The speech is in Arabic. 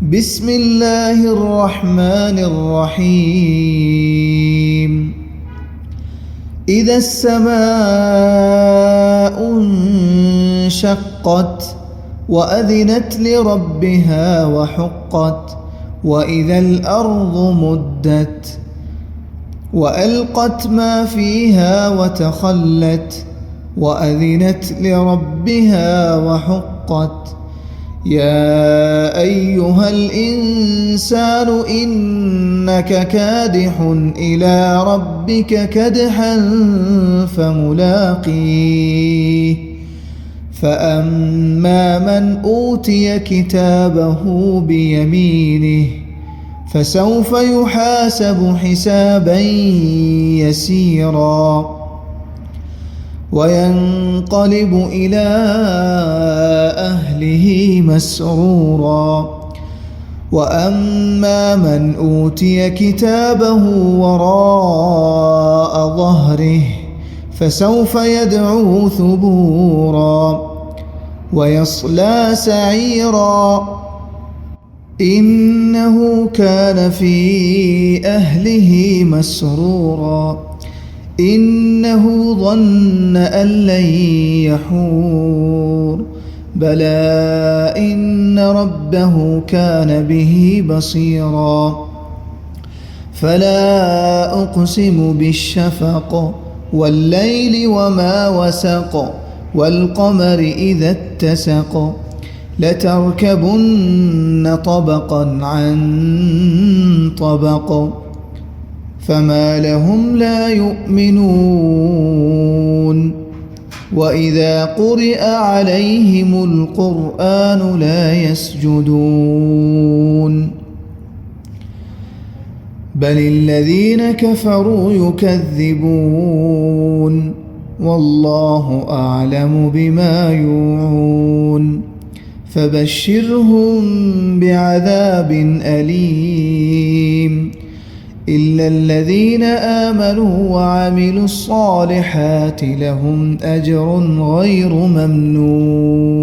بسم الله الرحمن الرحيم إذا السماء انشقت وأذنت لربها وحقت وإذا الأرض مدت وألقت ما فيها وتخلت وأذنت لربها وحقت يا أيها الإنسان إنك كادح إلى ربك كدحا فملاقيه فأما من أوتي كتابه بيمينه فسوف يحاسب حسابا يسيرا وينقلب إلى أهله مسرورا وأما من أوتي كتابه وراء ظهره فسوف يدعو ثبورا ويصلى سعيرا إنه كان في أهله مسرورا إنه ظن أن لن يحور بلى إن ربه كان به بصيرا فلا أقسم بالشفق والليل وما وسق والقمر إذا اتسق لتركبن طبقا عن طبق فما لهم لا يؤمنون وإذا قرئ عليهم القرآن لا يسجدون بل الذين كفروا يكذبون والله أعلم بما يوعون فبشرهم بعذاب أليم إلا الذين آمنوا وعملوا الصالحات لهم أجر غير ممنون.